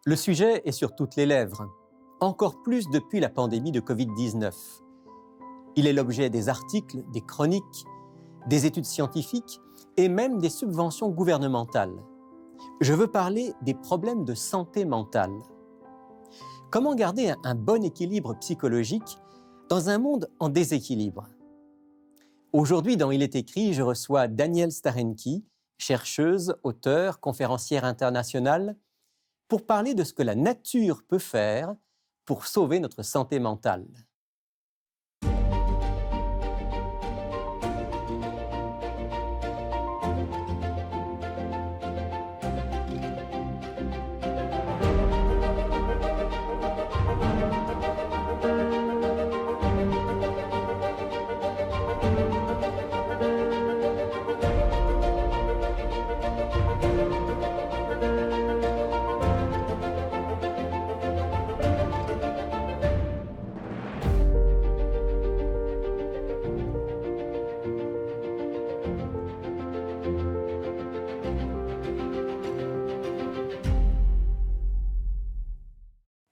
Le sujet est sur toutes les lèvres, encore plus depuis la pandémie de Covid-19. Il est l'objet des articles, des chroniques, des études scientifiques et même des subventions gouvernementales. Je veux parler des problèmes de santé mentale. Comment garder un bon équilibre psychologique dans un monde en déséquilibre? Aujourd'hui, dans Il est écrit, je reçois Danielle Starenky, chercheuse, auteure, conférencière internationale, pour parler de ce que la nature peut faire pour sauver notre santé mentale.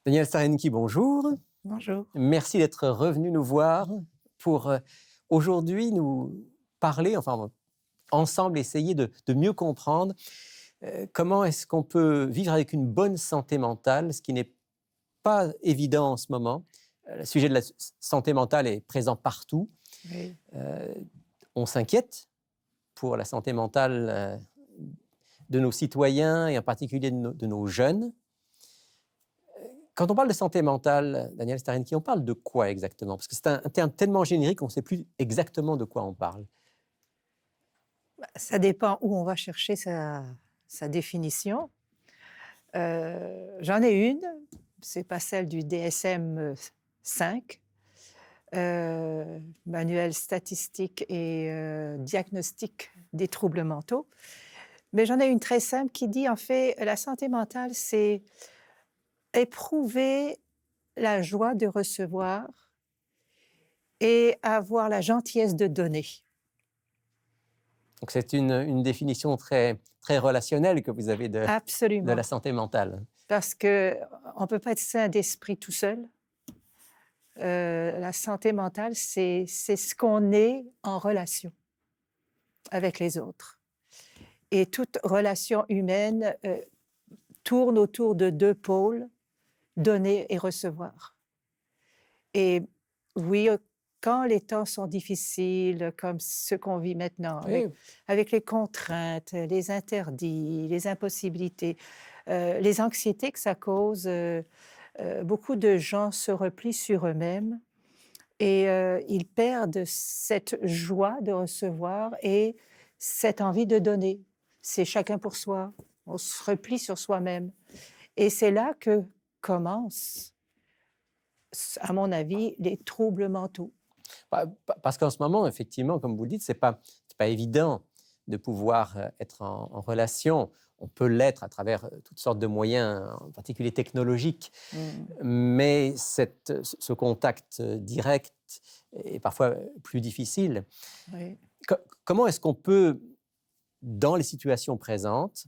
Danielle Starenky, bonjour. Bonjour. Merci d'être revenu nous voir pour aujourd'hui nous parler, enfin ensemble essayer de mieux comprendre comment est-ce qu'on peut vivre avec une bonne santé mentale, ce qui n'est pas évident en ce moment. Le sujet de la santé mentale est présent partout. Oui. On s'inquiète pour la santé mentale de nos citoyens et en particulier de nos jeunes. Quand on parle de santé mentale, Danielle Starenky, on parle de quoi exactement? Parce que c'est un terme tellement générique qu'on ne sait plus exactement de quoi on parle. Ça dépend où on va chercher sa définition. J'en ai une, c'est pas celle du DSM-5, manuel statistique et diagnostic des troubles mentaux. Mais j'en ai une très simple qui dit, en fait, la santé mentale, c'est éprouver la joie de recevoir et avoir la gentillesse de donner. Donc c'est une définition très, très relationnelle que vous avez de Absolument. la santé mentale. Parce qu'on ne peut pas être sain d'esprit tout seul. La santé mentale, c'est ce qu'on est en relation avec les autres. Et toute relation humaine tourne autour de deux pôles, donner et recevoir. Et oui, quand les temps sont difficiles, comme ceux qu'on vit maintenant, avec les contraintes, les interdits, les impossibilités, les anxiétés que ça cause, beaucoup de gens se replient sur eux-mêmes et ils perdent cette joie de recevoir et cette envie de donner. C'est chacun pour soi, on se replie sur soi-même. Et c'est là que commencent, à mon avis, les troubles mentaux. Parce qu'en ce moment, effectivement, comme vous le dites, c'est pas évident de pouvoir être en relation. On peut l'être à travers toutes sortes de moyens, en particulier technologiques, mais ce contact direct est parfois plus difficile. Oui. Comment est-ce qu'on peut, dans les situations présentes,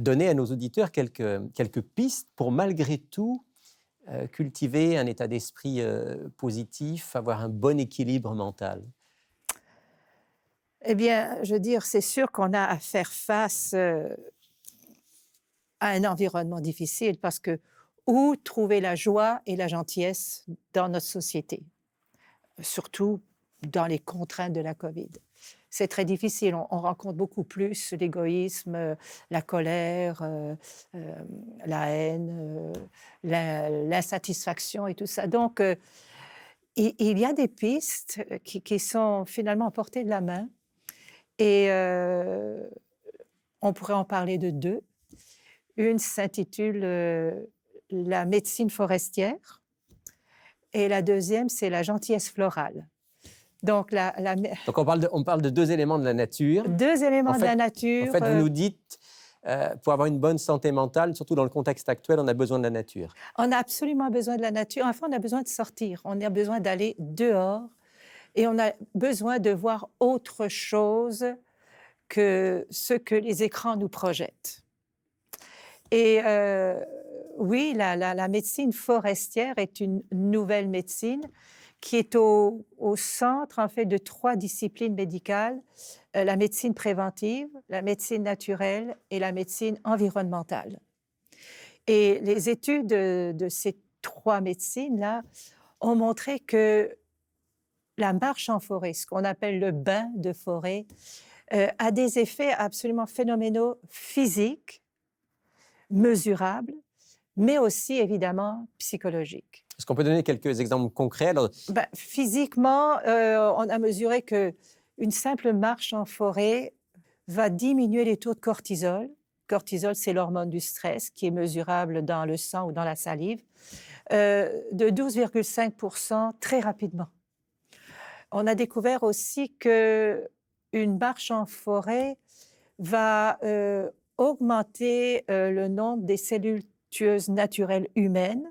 donner à nos auditeurs quelques pistes pour malgré tout cultiver un état d'esprit positif, avoir un bon équilibre mental? Eh bien, je veux dire, c'est sûr qu'on a à faire face à un environnement difficile parce que où trouver la joie et la gentillesse dans notre société, surtout dans les contraintes de la COVID. C'est très difficile, on rencontre beaucoup plus l'égoïsme, la colère, la haine, l'insatisfaction et tout ça. Donc, il y a des pistes qui sont finalement à portée de la main et on pourrait en parler de deux. Une s'intitule la médecine forestière et la deuxième, c'est la gentillesse florale. Donc, Donc on parle de deux éléments de la nature. Deux éléments de la nature. En fait, vous nous dites, pour avoir une bonne santé mentale, surtout dans le contexte actuel, on a besoin de la nature. On a absolument besoin de la nature. Enfin, on a besoin de sortir. On a besoin d'aller dehors et on a besoin de voir autre chose que ce que les écrans nous projettent. Et oui, la médecine forestière est une nouvelle médecine qui est au centre, en fait, de 3 disciplines médicales, la médecine préventive, la médecine naturelle et la médecine environnementale. Et les études de ces 3 médecines-là ont montré que la marche en forêt, ce qu'on appelle le bain de forêt, a des effets absolument phénoménaux physiques, mesurables, mais aussi évidemment psychologiques. Est-ce qu'on peut donner quelques exemples concrets? Alors, Ben, physiquement, on a mesuré qu'une simple marche en forêt va diminuer les taux de cortisol. Cortisol, c'est l'hormone du stress qui est mesurable dans le sang ou dans la salive, de 12,5% très rapidement. On a découvert aussi qu'une marche en forêt va augmenter le nombre des cellules tueuses naturelles humaines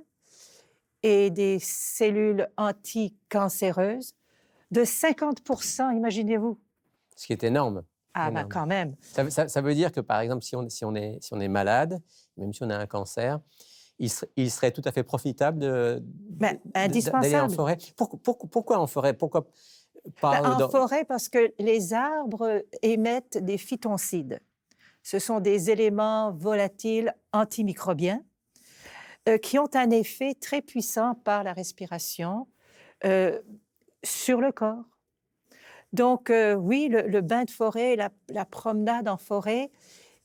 et des cellules anticancéreuses de 50%, imaginez-vous. ce qui est énorme. Ah, ben Énorme. quand même. Ça veut dire que, par exemple, si on est malade, même si on a un cancer, il serait tout à fait profitable Ben, d'aller en indispensable. forêt. Pourquoi en forêt? Pourquoi pas Ben, en dans- forêt, parce que les arbres émettent des phytoncides. Ce sont des éléments volatiles antimicrobiens qui ont un effet très puissant par la respiration sur le corps. Donc, oui, le bain de forêt, la promenade en forêt.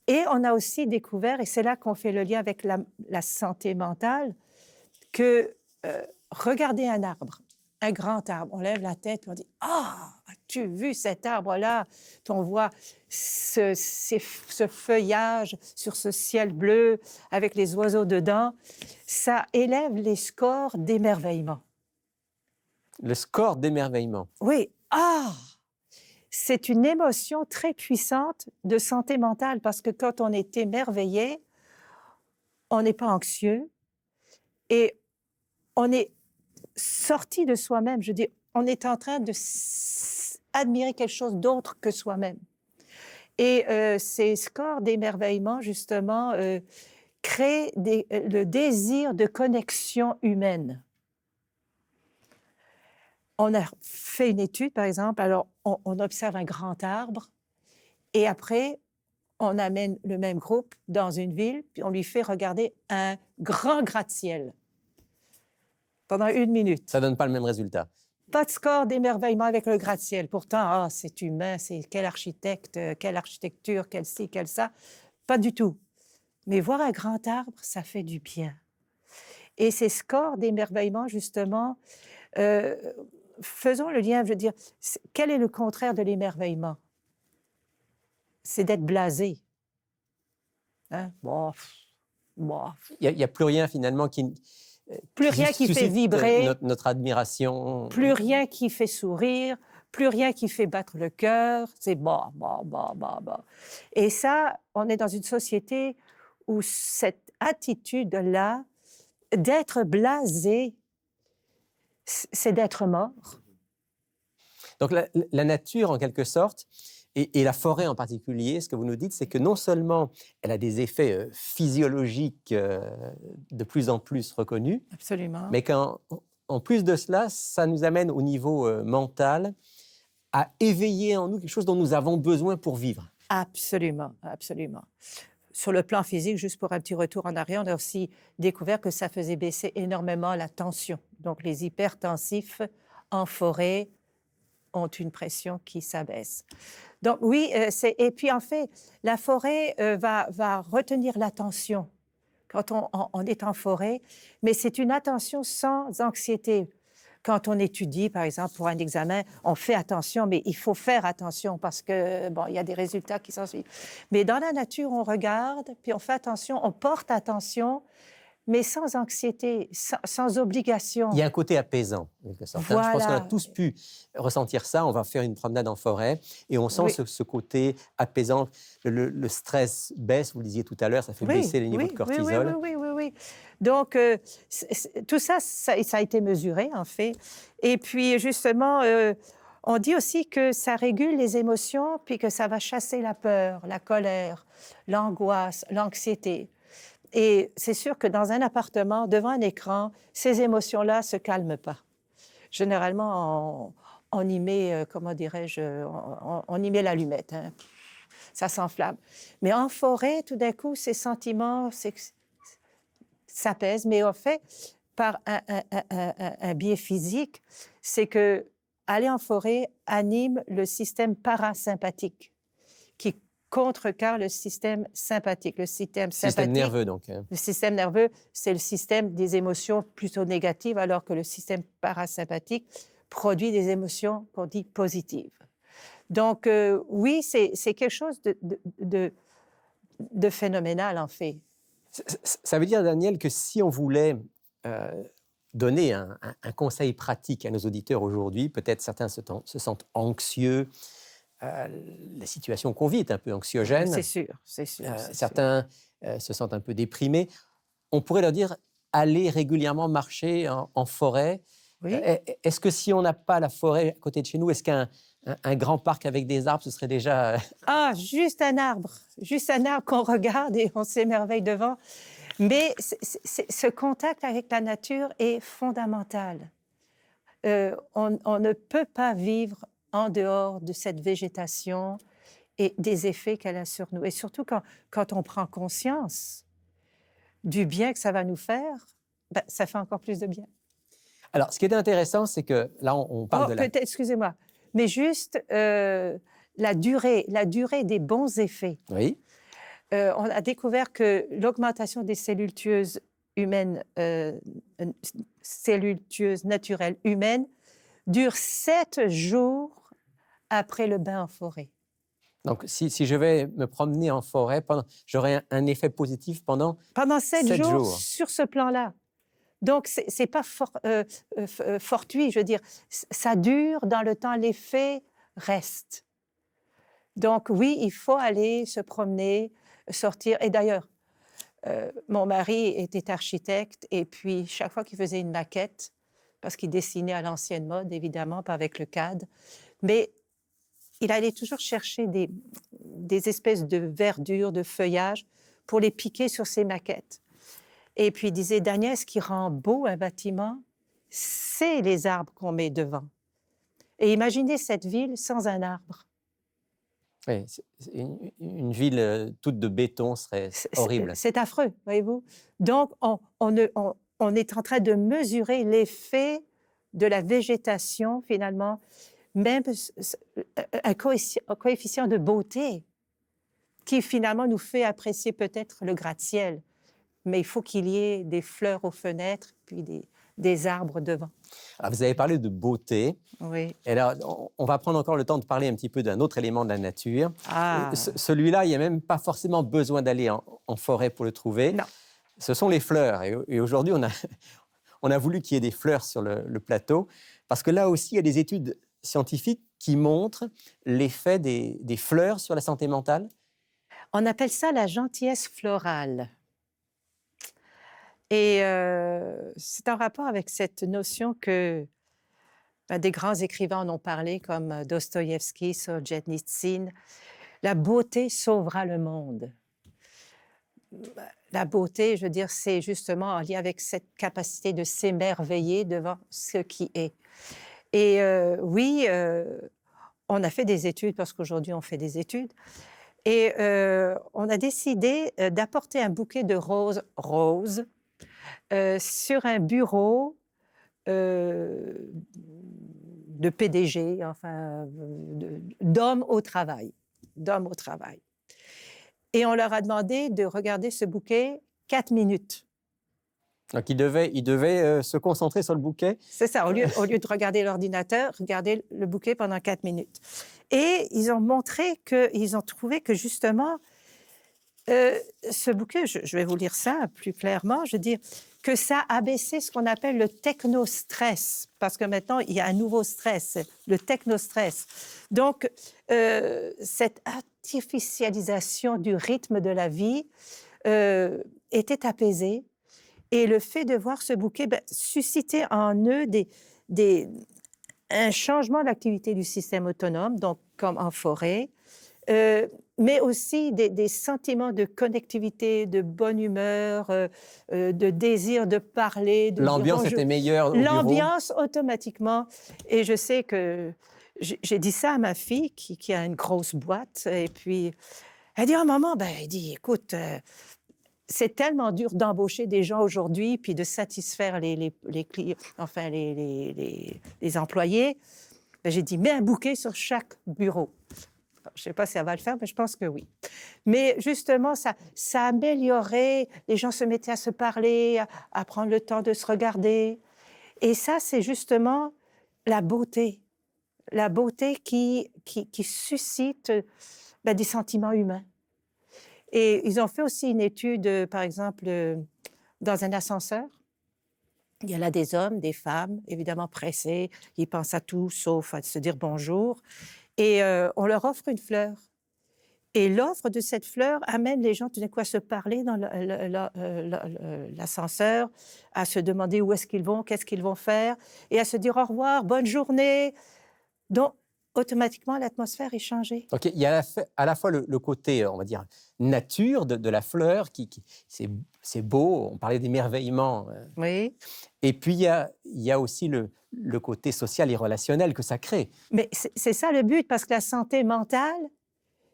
Et on a aussi découvert, et c'est là qu'on fait le lien avec la santé mentale, que regarder un arbre, un grand arbre, on lève la tête et on dit « Ah, as-tu vu cet arbre-là? » Puis on voit ce feuillage sur ce ciel bleu avec les oiseaux dedans. Ça élève les scores d'émerveillement. le score d'émerveillement? Oui, ah! C'est une émotion très puissante de santé mentale parce que quand on est émerveillé, on n'est pas anxieux et on est sorti de soi-même. Je dis, on est en train de admirer quelque chose d'autre que soi-même. Et ces scores d'émerveillement, justement, créent le désir de connexion humaine. On a fait une étude, par exemple, alors on observe un grand arbre et après, on amène le même groupe dans une ville, puis on lui fait regarder un grand gratte-ciel pendant 1 minute. Ça donne pas le même résultat. Pas de score d'émerveillement avec le gratte-ciel. Pourtant, ah, c'est humain, c'est quel architecte, quelle architecture, quel ci, quel ça. Pas du tout. Mais voir un grand arbre, ça fait du bien. Et ces scores d'émerveillement, justement, faisons le lien, je veux dire, quel est le contraire de l'émerveillement? C'est d'être blasé. Hein? Bof, bof. Il n'y a plus rien finalement qui Plus rien qui fait suscite vibrer, notre admiration. plus rien qui fait sourire, plus rien qui fait battre le cœur. C'est bah, bah, bah, bah, bah. Et ça, on est dans une société où cette attitude-là, d'être blasé, c'est d'être mort. Donc la nature, en quelque sorte, et la forêt en particulier, ce que vous nous dites, c'est que non seulement elle a des effets physiologiques de plus en plus reconnus, Absolument. mais qu'en plus de cela, ça nous amène au niveau mental à éveiller en nous quelque chose dont nous avons besoin pour vivre. Absolument, absolument. Sur le plan physique, juste pour un petit retour en arrière, on a aussi découvert que ça faisait baisser énormément la tension. Donc, les hypertensifs en forêt ont une pression qui s'abaisse. Donc, oui, et puis en fait, la forêt va retenir l'attention quand on est en forêt, mais c'est une attention sans anxiété. Quand on étudie, par exemple, pour un examen, on fait attention, mais il faut faire attention parce que, bon, il y a des résultats qui s'en suivent. Mais dans la nature, on regarde, puis on fait attention, on porte attention, mais sans anxiété, sans obligation. Il y a un côté apaisant, en quelque sorte. Voilà. Je pense qu'on a tous pu ressentir ça. On va faire une promenade en forêt et on sent Oui. ce côté apaisant. Le stress baisse, vous le disiez tout à l'heure, ça fait baisser les niveaux de cortisol. Oui. Donc, tout ça, ça a été mesuré, en fait. Et puis, justement, on dit aussi que ça régule les émotions, puis que ça va chasser la peur, la colère, l'angoisse, l'anxiété. Et c'est sûr que dans un appartement, devant un écran, ces émotions-là ne se calment pas. Généralement, on y met, comment dirais-je, on y met l'allumette, hein. Ça s'enflamme. Mais en forêt, tout d'un coup, ces sentiments s'apaisent. Mais en fait, par un biais physique, c'est que aller en forêt anime le système parasympathique qui contrecarre le système sympathique. Le système sympathique, nerveux, donc. le système nerveux, c'est le système des émotions plutôt négatives, alors que le système parasympathique produit des émotions qu'on dit positives. Donc, oui, c'est quelque chose de phénoménal, en fait. Ça veut dire, Daniel, que si on voulait donner un conseil pratique à nos auditeurs aujourd'hui, peut-être certains se sentent anxieux, la situation qu'on vit est un peu anxiogène. C'est sûr, c'est sûr. Certains se sentent un peu déprimés. On pourrait leur dire, allez régulièrement marcher en forêt. Oui. Est-ce que si on n'a pas la forêt à côté de chez nous, est-ce qu'un grand parc avec des arbres, ce serait déjà... Ah, juste un arbre qu'on regarde et on s'émerveille devant. Mais ce contact avec la nature est fondamental. On ne peut pas vivre en dehors de cette végétation et des effets qu'elle a sur nous. Et surtout quand on prend conscience du bien que ça va nous faire, ben, ça fait encore plus de bien. Alors, ce qui est intéressant, c'est que là, on parle de la... Peut-être, excusez-moi, mais juste la durée des bons effets. Oui. On a découvert que l'augmentation des cellules tueuses humaines, cellules tueuses naturelles humaines, dure 7 jours après le bain en forêt. Donc, si je vais me promener en forêt, j'aurai un effet positif pendant 7 jours sur ce plan-là. Donc, ce n'est pas fortuit, je veux dire. Ça dure dans le temps, l'effet reste. Donc, oui, il faut aller se promener, sortir. Et d'ailleurs, mon mari était architecte et puis chaque fois qu'il faisait une maquette, parce qu'il dessinait à l'ancienne mode, évidemment, pas avec le CAD, mais il allait toujours chercher des espèces de verdure, de feuillage pour les piquer sur ses maquettes. Et puis il disait, Daniel, ce qui rend beau un bâtiment, c'est les arbres qu'on met devant. Et imaginez cette ville sans un arbre. Oui, une ville toute de béton serait horrible. C'est affreux, voyez-vous. Donc, on est en train de mesurer l'effet de la végétation, finalement, même un coefficient de beauté qui, finalement, nous fait apprécier peut-être le gratte-ciel. Mais il faut qu'il y ait des fleurs aux fenêtres, puis des arbres devant. Alors, vous avez parlé de beauté. Oui. Et là, on va prendre encore le temps de parler un petit peu d'un autre élément de la nature. Ah. Celui-là, il n'y a même pas forcément besoin d'aller en forêt pour le trouver. Non. Ce sont les fleurs. Et aujourd'hui, on a voulu qu'il y ait des fleurs sur le plateau, parce que là aussi, il y a des études scientifiques qui montrent l'effet des fleurs sur la santé mentale. On appelle ça la gentillesse florale. Et c'est en rapport avec cette notion que des grands écrivains en ont parlé, comme Dostoïevski, Solzhenitsyn. La beauté sauvera le monde. La beauté, je veux dire, c'est justement en lien avec cette capacité de s'émerveiller devant ce qui est. Et oui, on a fait des études, parce qu'aujourd'hui on fait des études, et on a décidé d'apporter un bouquet de roses sur un bureau de PDG, enfin, d'hommes au travail. Et on leur a demandé de regarder ce bouquet 4 minutes. Donc, ils devaient se concentrer sur le bouquet. C'est ça, au lieu de regarder l'ordinateur, regarder le bouquet pendant 4 minutes. Et ils ont ils ont trouvé que justement, ce bouquet, je vais vous lire ça plus clairement, je veux dire que ça a baissé ce qu'on appelle le technostress, parce que maintenant, il y a un nouveau stress, le technostress. Donc, cette artificialisation du rythme de la vie était apaisée, et le fait de voir ce bouquet suscitait en eux un changement d'activité du système autonome, donc comme en forêt, mais aussi des sentiments de connectivité, de bonne humeur, de désir de parler, de dire L'ambiance bonjour. était meilleure au bureau? L'ambiance automatiquement. Et je sais que j'ai dit ça à ma fille qui a une grosse boîte. Et puis, elle dit, oh maman, ben, elle dit, écoute, c'est tellement dur d'embaucher des gens aujourd'hui, puis de satisfaire les clients, enfin les employés. Ben, j'ai dit, mets un bouquet sur chaque bureau. Je ne sais pas si elle va le faire, mais je pense que oui. Mais justement, ça améliorait, les gens se mettaient à se parler, à prendre le temps de se regarder. Et ça, c'est justement la beauté qui suscite ben, des sentiments humains. Et ils ont fait aussi une étude, par exemple, dans un ascenseur. Il y a là des hommes, des femmes, évidemment pressés, ils pensent à tout sauf à se dire bonjour. Et on leur offre une fleur. Et l'offre de cette fleur amène les gens tout d'un coup à se parler dans l'ascenseur, à se demander où est-ce qu'ils vont, qu'est-ce qu'ils vont faire, et à se dire au revoir, bonne journée. Donc, automatiquement, l'atmosphère est changée. Donc, il y a à la fois le côté, on va dire, nature de la fleur, c'est beau, on parlait d'émerveillement. Oui. Et puis, il y a aussi le côté social et relationnel que ça crée. Mais c'est ça le but, parce que la santé mentale,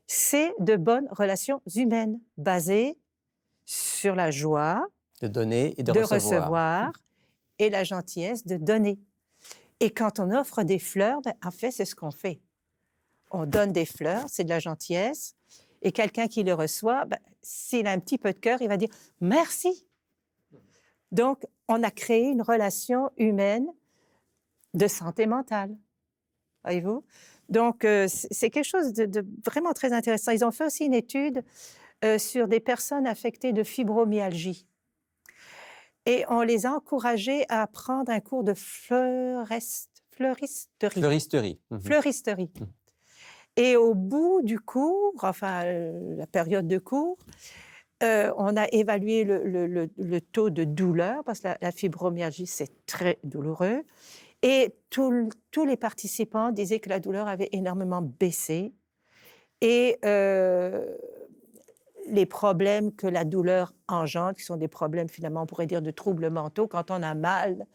c'est de bonnes relations humaines basées sur la joie De donner et de de recevoir. recevoir et la gentillesse de donner. Et quand on offre des fleurs, ben, en fait, c'est ce qu'on fait. On donne des fleurs, c'est de la gentillesse. Et quelqu'un qui le reçoit, ben, s'il a un petit peu de cœur, il va dire « merci ». Donc, on a créé une relation humaine de santé mentale. Voyez-vous? Donc, c'est quelque chose de vraiment très intéressant. Ils ont fait aussi une étude sur des personnes affectées de fibromyalgie. Et on les a encouragés à prendre un cours de fleuristerie. Fleuristerie. Fleuristerie. Et au bout du cours, enfin la période de cours, on a évalué le taux de douleur, parce que la fibromyalgie, c'est très douloureux. Et tous les participants disaient que la douleur avait énormément baissé. Et les problèmes que la douleur engendre, qui sont des problèmes finalement, on pourrait dire, de troubles mentaux, quand on a mal,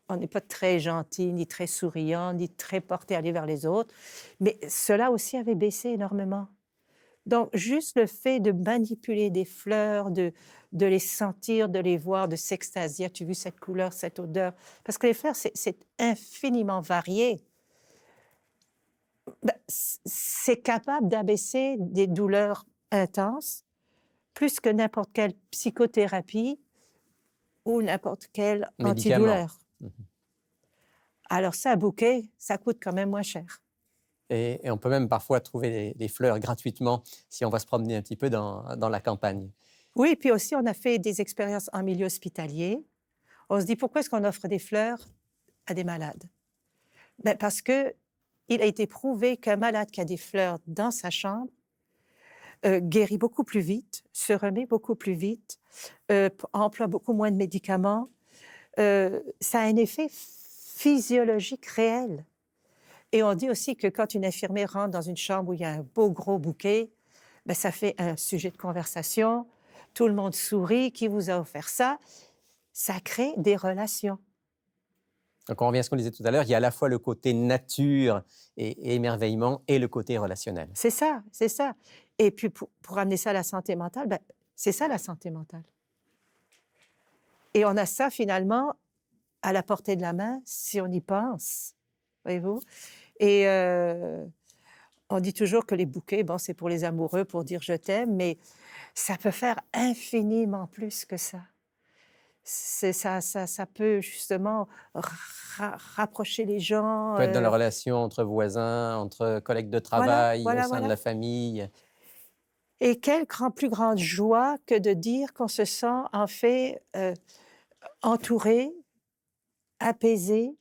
on n'est pas très gentil, ni très souriant, ni très porté à aller vers les autres. Mais cela aussi avait baissé énormément. Donc, juste le fait de manipuler des fleurs, de les sentir, de les voir, de s'extasier. As-tu vu cette couleur, cette odeur? Parce que les fleurs, c'est infiniment varié. Ben, c'est capable d'abaisser des douleurs intenses, plus que n'importe quelle psychothérapie ou n'importe quel Médicament. antidouleur. Alors ça, un bouquet, ça coûte quand même moins cher. Et on peut même parfois trouver des fleurs gratuitement si on va se promener un petit peu dans la campagne. Oui, puis aussi, on a fait des expériences en milieu hospitalier. On se dit, pourquoi est-ce qu'on offre des fleurs à des malades? Ben, parce qu'il a été prouvé qu'un malade qui a des fleurs dans sa chambre guérit beaucoup plus vite, se remet beaucoup plus vite, emploie beaucoup moins de médicaments. Ça a un effet physiologique réel. Et on dit aussi que quand une infirmière rentre dans une chambre où il y a un beau gros bouquet, ben ça fait un sujet de conversation, tout le monde sourit, qui vous a offert ça? Ça crée des relations. Donc on revient à ce qu'on disait tout à l'heure, il y a à la fois le côté nature et émerveillement et le côté relationnel. C'est ça, c'est ça. Et puis pour amener ça à la santé mentale, ben, c'est ça la santé mentale. Et on a ça finalement à la portée de la main si on y pense, voyez-vous? Et on dit toujours que les bouquets, bon, c'est pour les amoureux, pour dire je t'aime, mais ça peut faire infiniment plus que ça. Ça peut justement rapprocher les gens. Ça peut être dans la relation entre voisins, entre collègues de travail, au sein de la famille. Et quelle plus grande joie que de dire qu'on se sent en fait entouré, apaisé.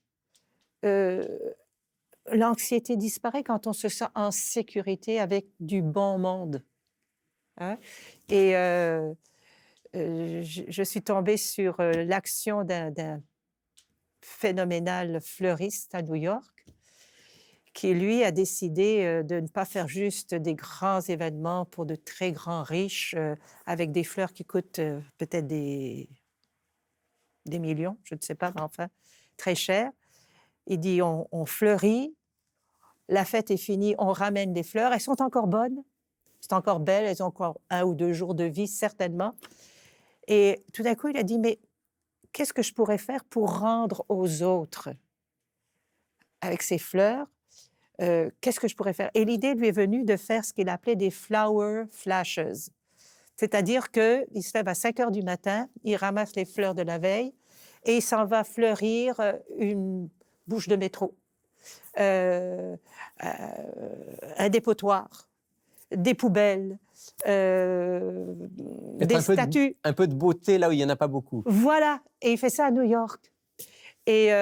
L'anxiété disparaît quand on se sent en sécurité avec du bon monde. Hein? Et je suis tombée sur l'action d'un phénoménal fleuriste à New York qui, lui, a décidé de ne pas faire juste des grands événements pour de très grands riches, avec des fleurs qui coûtent peut-être des millions, je ne sais pas, mais enfin, très cher. Il dit, on fleurit, la fête est finie, on ramène des fleurs, elles sont encore bonnes, c'est encore belle, elles ont encore 1 ou 2 jours de vie, certainement. Et tout d'un coup, il a dit, mais qu'est-ce que je pourrais faire pour rendre aux autres avec ces fleurs? Qu'est-ce que je pourrais faire? Et l'idée lui est venue de faire ce qu'il appelait des flower flashes. C'est-à-dire qu'il se lève à 5 heures du matin, il ramasse les fleurs de la veille et il s'en va fleurir une bouche de métro, un dépotoir, des poubelles, des statues. Un peu de beauté là où il n'y en a pas beaucoup. Voilà, et il fait ça à New York. Et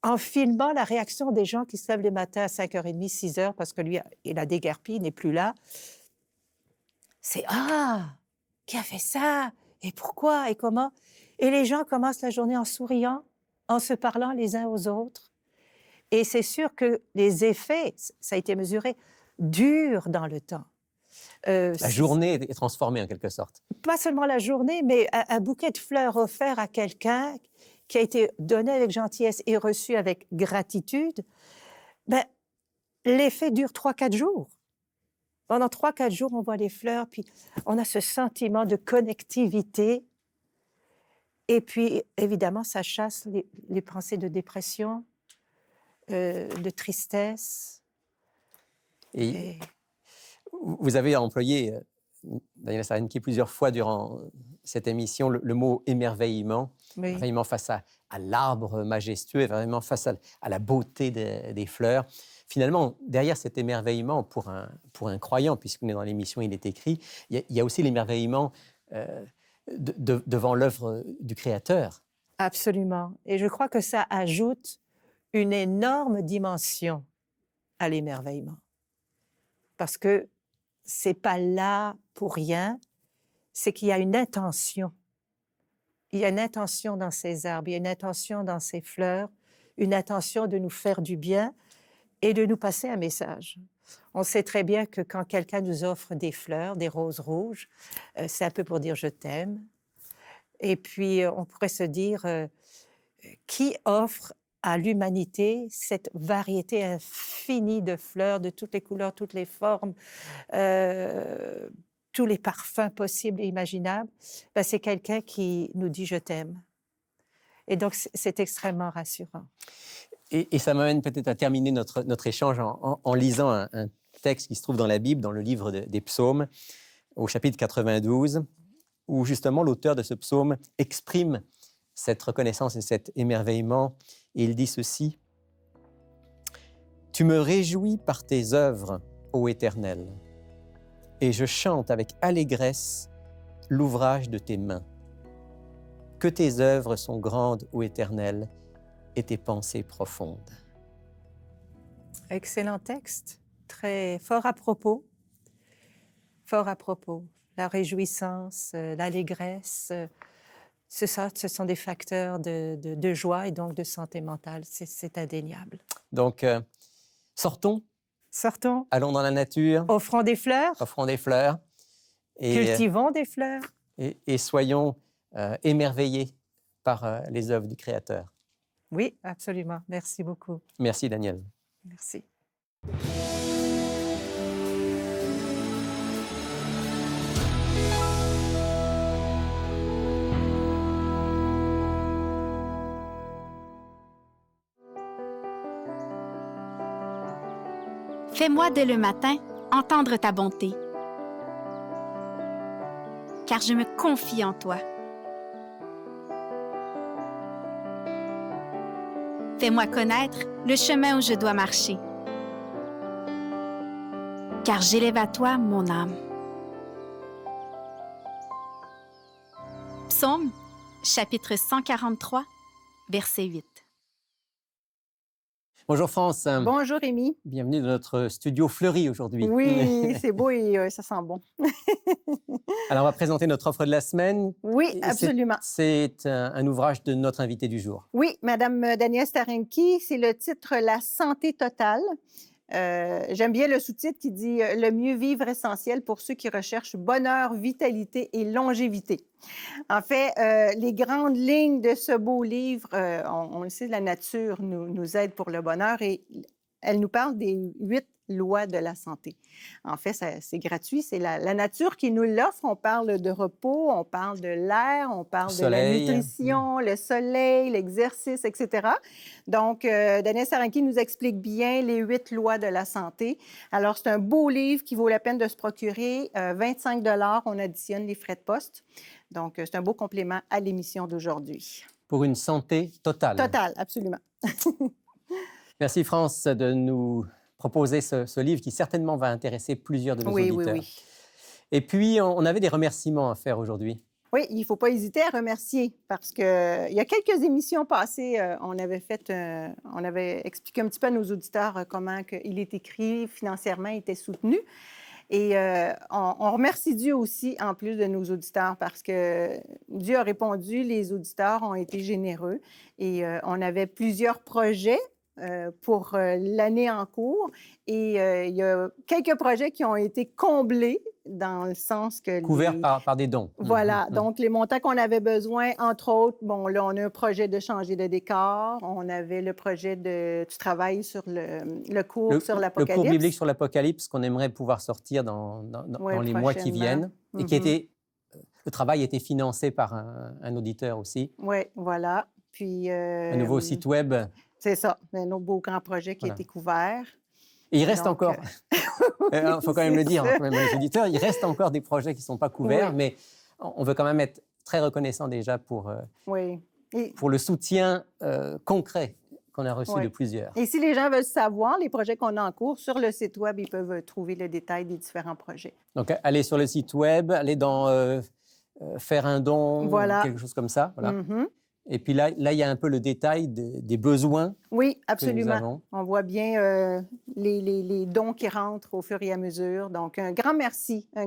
en filmant la réaction des gens qui se lèvent le matin à 5h30, 6h, parce que lui, il a déguerpi, il n'est plus là, c'est « Ah, qui a fait ça? Et pourquoi? Et comment? » Et les gens commencent la journée en souriant, en se parlant les uns aux autres. Et c'est sûr que les effets, ça a été mesuré, durent dans le temps. La journée est transformée en quelque sorte. Pas seulement la journée, mais un bouquet de fleurs offert à quelqu'un qui a été donné avec gentillesse et reçu avec gratitude, ben, l'effet dure 3-4 jours. Pendant 3-4 jours, on voit les fleurs, puis on a ce sentiment de connectivité. Et puis, évidemment, ça chasse les pensées de dépression, de tristesse. Et vous avez employé, Daniela Sarenki, plusieurs fois durant cette émission le mot émerveillement. Oui. Émerveillement face à l'arbre majestueux, émerveillement face à la beauté des fleurs. Finalement, derrière cet émerveillement pour un croyant, puisqu'on est dans l'émission, il est écrit, il y a aussi l'émerveillement devant l'œuvre du Créateur. Absolument. Et je crois que ça ajoute une énorme dimension à l'émerveillement. Parce que c'est pas là pour rien, c'est qu'il y a une intention. Il y a une intention dans ces arbres, il y a une intention dans ces fleurs, une intention de nous faire du bien et de nous passer un message. On sait très bien que quand quelqu'un nous offre des fleurs, des roses rouges, c'est un peu pour dire « je t'aime ». Et puis, on pourrait se dire, qui offre à l'humanité cette variété infinie de fleurs, de toutes les couleurs, toutes les formes, tous les parfums possibles et imaginables, ben, c'est quelqu'un qui nous dit « je t'aime ». Et donc, c'est extrêmement rassurant. Et ça m'amène peut-être à terminer notre échange en lisant un texte qui se trouve dans la Bible, dans le livre des Psaumes, au chapitre 92, où justement l'auteur de ce psaume exprime cette reconnaissance et cet émerveillement. Et il dit ceci: « Tu me réjouis par tes œuvres, ô Éternel, et je chante avec allégresse l'ouvrage de tes mains. Que tes œuvres sont grandes, ô Éternel, et tes pensées profondes. » Excellent texte, très fort à propos. Fort à propos. La réjouissance, l'allégresse, ce sont des facteurs de joie et donc de santé mentale. C'est indéniable. Donc, sortons. Sortons. Allons dans la nature. Offrons des fleurs. Offrons des fleurs. Et, cultivons des fleurs. Et soyons émerveillés par les œuvres du Créateur. Oui, absolument. Merci beaucoup. Merci, Daniel. Merci. Fais-moi dès le matin entendre ta bonté, car je me confie en toi. Fais-moi connaître le chemin où je dois marcher, car j'élève à toi mon âme. Psaume, chapitre 143, verset 8. Bonjour France, Bonjour Rémi. bienvenue dans notre studio fleuri aujourd'hui. Oui, c'est beau et ça sent bon. Alors, on va présenter notre offre de la semaine. Oui, Et absolument. C'est un ouvrage de notre invité du jour. Oui, Madame Danielle Starenki, c'est le titre La santé totale. J'aime bien le sous-titre qui dit Le mieux vivre essentiel pour ceux qui recherchent bonheur, vitalité et longévité. En fait, les grandes lignes de ce beau livre, on le sait, la nature nous aide pour le bonheur et elle nous parle des 8 lois de la santé. En fait, c'est gratuit, c'est la nature qui nous l'offre. On parle de repos, on parle de l'air, on parle de la Soleil. nutrition, le soleil, l'exercice, etc. Donc, Danielle Starenki nous explique bien les 8 lois de la santé. Alors, c'est un beau livre qui vaut la peine de se procurer. 25 $, on additionne les frais de poste. Donc, c'est un beau complément à l'émission d'aujourd'hui. Pour une santé totale. Total, absolument. Merci France de nous proposer ce livre qui certainement va intéresser plusieurs de nos auditeurs. Oui. Et puis, on avait des remerciements à faire aujourd'hui. Oui, il ne faut pas hésiter à remercier parce qu'il y a quelques émissions passées, on avait expliqué un petit peu à nos auditeurs comment Il est écrit financièrement était soutenu. Et on remercie Dieu aussi, en plus de nos auditeurs, parce que Dieu a répondu, les auditeurs ont été généreux et on avait plusieurs projets pour l'année en cours. Et il y a quelques projets qui ont été comblés dans le sens que... Couverts par des dons. Voilà. Donc, les montants qu'on avait besoin, entre autres, bon, là, on a un projet de changer de décor. On avait le projet du travail sur le cours sur l'Apocalypse. Le cours biblique sur l'Apocalypse qu'on aimerait pouvoir sortir dans les mois qui viennent. Et qui était... Le travail était financé par un auditeur aussi. Oui, voilà. Puis... un nouveau site web. C'est ça, un autre beau grand projet qui a été couvert. Et il reste encore, il faut quand même le dire, même aux auditeurs, il reste encore des projets qui ne sont pas couverts, mais on veut quand même être très reconnaissant déjà pour le soutien concret qu'on a reçu de plusieurs. Et si les gens veulent savoir les projets qu'on a en cours, sur le site web, ils peuvent trouver le détail des différents projets. Donc, allez sur le site web, allez dans faire un don, quelque chose comme ça. Voilà. Et puis là, il y a un peu le détail des besoins. Oui, absolument. Que nous avons. On voit bien les dons qui rentrent au fur et à mesure. Donc, un grand merci à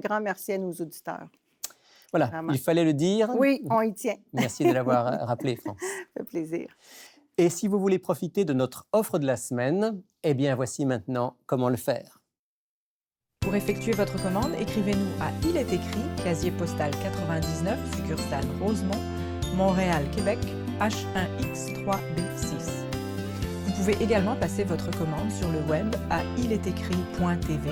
nos auditeurs. Voilà, vraiment. Il fallait le dire. Oui, on y tient. Merci de l'avoir rappelé, France. Ça fait plaisir. Et si vous voulez profiter de notre offre de la semaine, eh bien, voici maintenant comment le faire. Pour effectuer votre commande, écrivez-nous à Il est écrit, casier postal 99, succursale Rosemont, Montréal, Québec, H1X3B6. Vous pouvez également passer votre commande sur le web à ilétécrit.tv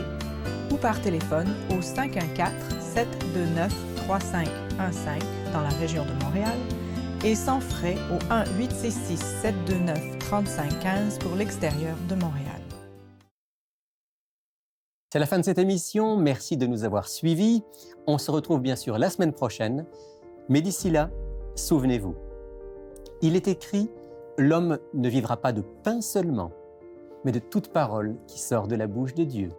ou par téléphone au 514-729-3515 dans la région de Montréal et sans frais au 1-866-729-3515 pour l'extérieur de Montréal. C'est la fin de cette émission. Merci de nous avoir suivis. On se retrouve bien sûr la semaine prochaine. Mais d'ici là, souvenez-vous, il est écrit « L'homme ne vivra pas de pain seulement, mais de toute parole qui sort de la bouche de Dieu ».